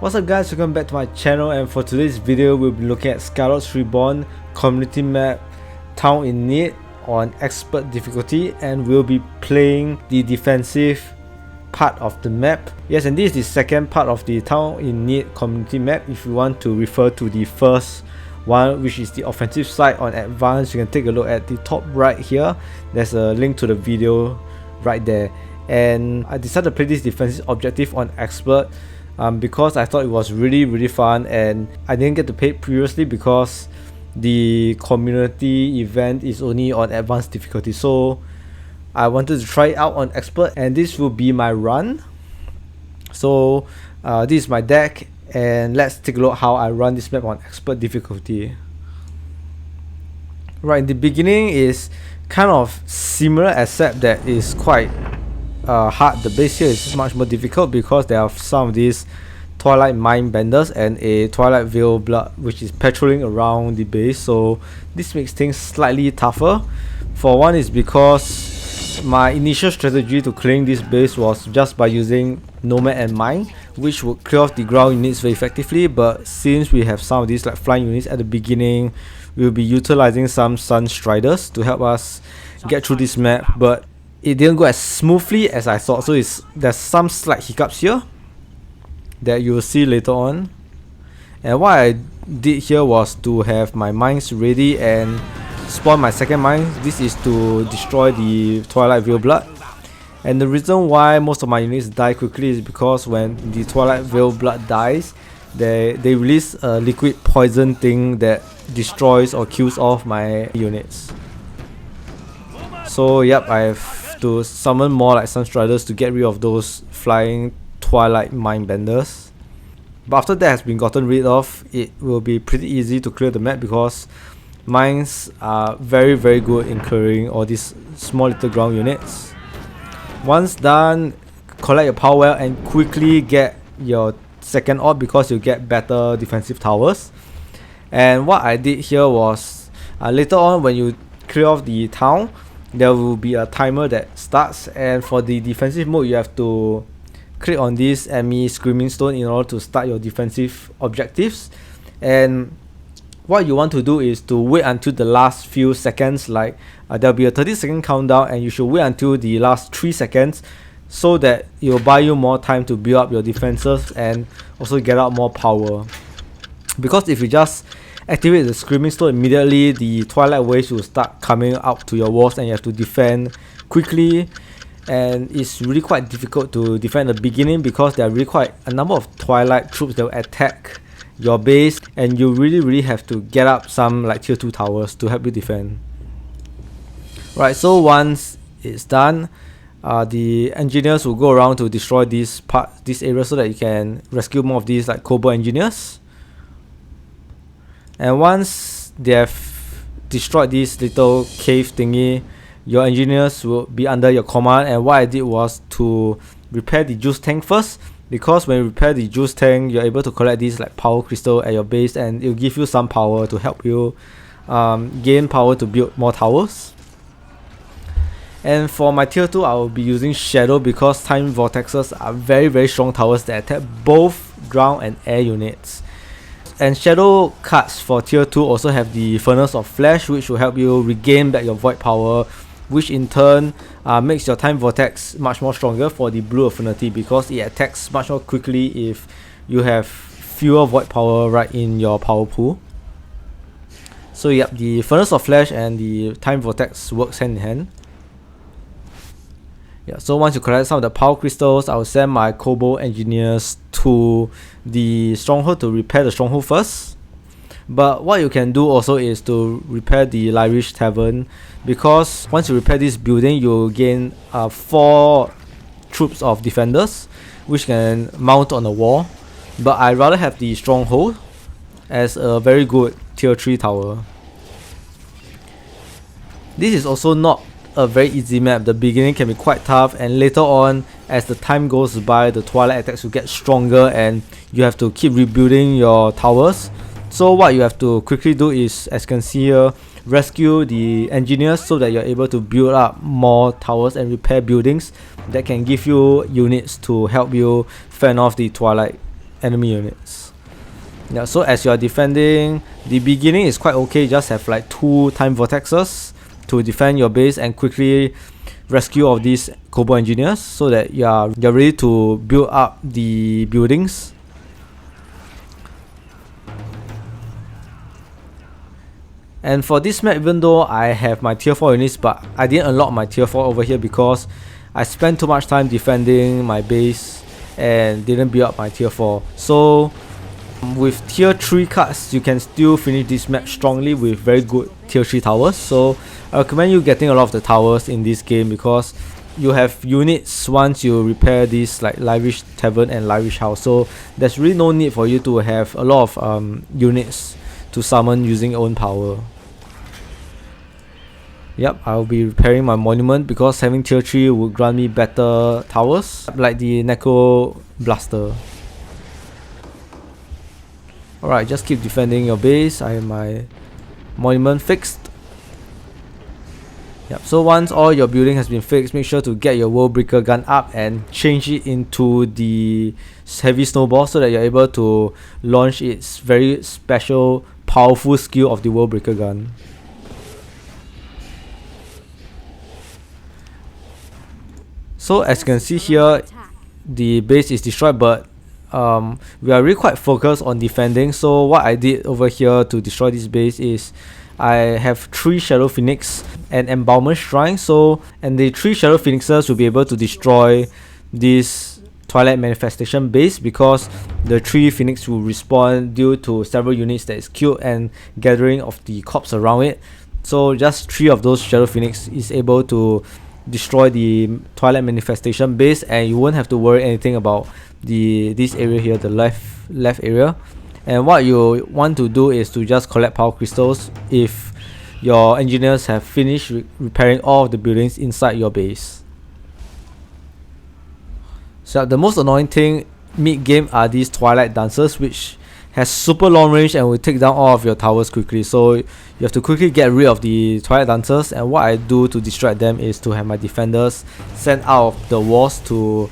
What's up guys, welcome back to my channel, and for today's video we'll be looking at Skylords Reborn community map Town in Need on expert difficulty, and we'll be playing the defensive part of the map. Yes, and this is the second part of the Town in Need community map. If you want to refer to the first one, which is the offensive side on advanced, you can take a look at the top right here. There's a link to the video right there. And I decided to play this defensive objective on expert because I thought it was really fun, and I didn't get to play it previously because the community event is only on advanced difficulty. So I wanted to try it out on expert, and this will be my run. So this is my deck, and let's take a look how I run this map on expert difficulty. Right, the beginning is kind of similar, except that it's quite hard. The base here is much more difficult because there are some of these Twilight Mind Benders and a Twilight Veil Blood which is patrolling around the base, so this makes things slightly tougher. For one is because my initial strategy to clearing this base was just by using Nomad and Mine, which would clear off the ground units very effectively, but since we have some of these like flying units at the beginning, we'll be utilizing some Sun Striders to help us get through this map, but it didn't go as smoothly as I thought. So there's some slight hiccups here that you will see later on. And what I did here was to have my mines ready and spawn my second mine. This is to destroy the Twilight Veil Blood. And the reason why most of my units die quickly is because when the Twilight Veil Blood dies, they release a liquid poison thing that destroys or kills off my units. So yep, I have to summon more like Sun Striders to get rid of those flying Twilight Mind Benders. But after that has been gotten rid of, it will be pretty easy to clear the map because mines are very good in clearing all these small little ground units. Once done, collect your power well and quickly get your second orb because you get better defensive towers. And what I did here was later on when you clear off the town, there will be a timer that starts, and for the defensive mode you have to click on this enemy screaming stone in order to start your defensive objectives. And what you want to do is to wait until the last few seconds, like there'll be a 30-second countdown, and you should wait until the last 3 seconds so that it will buy you more time to build up your defenses and also get out more power. Because if you just activate the screaming stone immediately, the Twilight waves will start coming out to your walls and you have to defend quickly, and it's really quite difficult to defend at the beginning because there are really quite a number of Twilight troops that will attack your base, and you really have to get up some like tier 2 towers to help you defend. Right, so once it's done, the engineers will go around to destroy this area so that you can rescue more of these like Kobold engineers. And once they have destroyed this little cave thingy, your engineers will be under your command. And what I did was to repair the juice tank first, because when you repair the juice tank, you're able to collect these like power crystal at your base, and it will give you some power to help you gain power to build more towers. And for my tier 2, I will be using Shadow because time vortexes are very strong towers that attack both ground and air units. And Shadow cards for tier 2 also have the Furnace of Flash, which will help you regain back your void power, which in turn makes your time vortex much more stronger for the blue affinity because it attacks much more quickly if you have fewer void power right in your power pool. So yep, the Furnace of Flash and the time vortex works hand in hand. Yeah, so once you collect some of the power crystals, I will send my Kobold engineers to the stronghold to repair the stronghold first. But what you can do also is to repair the Lyrish Tavern, because once you repair this building, you will gain 4 troops of defenders which can mount on the wall. But I'd rather have the stronghold as a very good tier 3 tower. This is also not a very easy map. The beginning can be quite tough, and later on as the time goes by, the Twilight attacks will get stronger and you have to keep rebuilding your towers. So what you have to quickly do is, as you can see here, rescue the engineers so that you're able to build up more towers and repair buildings that can give you units to help you fend off the Twilight enemy units. Yeah, so as you are defending, the beginning is quite okay. Just have like 2 time vortexes to defend your base and quickly rescue of these Kobold engineers so that you're ready to build up the buildings. And for this map, even though I have my tier 4 units, but I didn't unlock my tier 4 over here because I spent too much time defending my base and didn't build up my tier 4. So with tier 3 cards, you can still finish this map strongly with very good tier 3 towers. So I recommend you getting a lot of the towers in this game because you have units once you repair this like Lavish Tavern and Lavish House. So there's really no need for you to have a lot of units to summon using your own power. Yep, I'll be repairing my monument because having tier 3 would grant me better towers like the Necro Blaster. Alright, just keep defending your base. I have my monument fixed. Yep, so once all your building has been fixed, make sure to get your World Breaker gun up and change it into the heavy snowball so that you're able to launch its very special, powerful skill of the World Breaker gun. So as you can see here, the base is destroyed, but we are really quite focused on defending. So what I did over here to destroy this base is I have 3 Shadow Phoenix and Embalmer Shrine. And the 3 Shadow Phoenixes will be able to destroy this Twilight Manifestation base because the 3 Phoenix will respawn due to several units that is killed and gathering of the corpse around it. So just 3 of those Shadow Phoenix is able to destroy the Twilight Manifestation base, and you won't have to worry anything about this area here, the left area. And what you want to do is to just collect power crystals if your engineers have finished repairing all of the buildings inside your base. So the most annoying thing mid-game are these Twilight Dancers, which has super long range and will take down all of your towers quickly. So you have to quickly get rid of the Twilight Dancers, and what I do to distract them is to have my defenders sent out of the walls to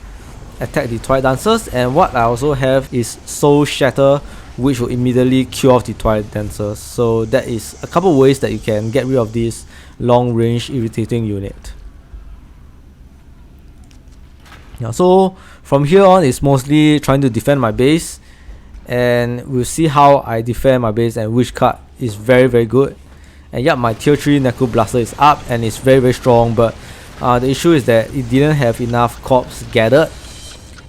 attack the Twilight Dancers. And what I also have is Soul Shatter, which will immediately kill off the Twilight Dancers. So that is a couple ways that you can get rid of this long range irritating unit. Yeah, so from here on it's mostly trying to defend my base, and we'll see how I defend my base and which card is very good. And yeah, my tier 3 Necro Blaster is up and it's very strong, but the issue is that it didn't have enough corpse gathered,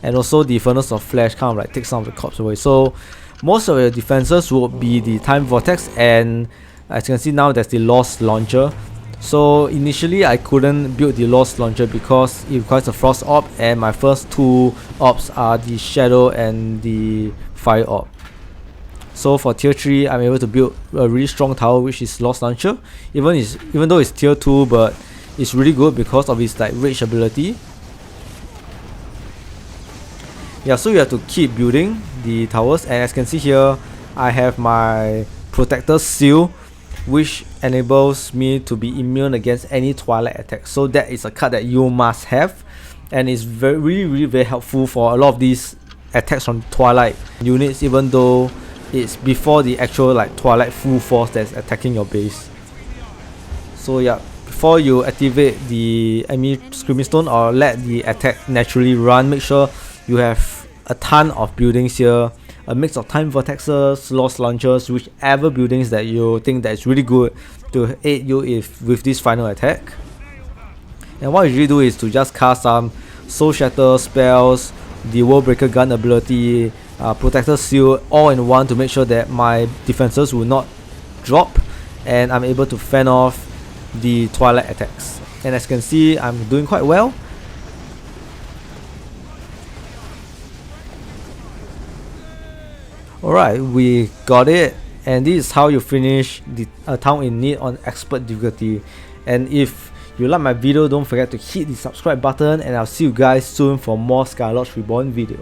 and also the Furnace of Flesh kind of like takes some of the corpse away. So most of your defenses will be the Time Vortex, and as you can see now there's the Lost Launcher. So initially I couldn't build the Lost Launcher because it requires a Frost Orb, and my first 2 orbs are the Shadow and the Fire Orb. So for tier 3 I'm able to build a really strong tower, which is Lost Launcher. Even though it's tier 2, but it's really good because of its like rage ability. Yeah, so you have to keep building the towers, and as you can see here I have my Protector Seal, which enables me to be immune against any Twilight attack. So that is a card that you must have, and it's really very helpful for a lot of these attacks from Twilight units, even though it's before the actual like Twilight full force that's attacking your base. So yeah, before you activate the enemy Screaming Stone or let the attack naturally run, make sure you have a ton of buildings here, a mix of Time Vortexes, Lost Launchers, whichever buildings that you think that is really good to aid you with this final attack. And what I usually do is to just cast some Soul Shatter spells, the World Breaker gun ability, Protector Seal all in one to make sure that my defenses will not drop and I'm able to fend off the Twilight attacks. And as you can see, I'm doing quite well. Alright, we got it, and this is how you finish the Town in Need on Expert difficulty. And if you like my video, don't forget to hit the subscribe button, and I'll see you guys soon for more Skylords Reborn video.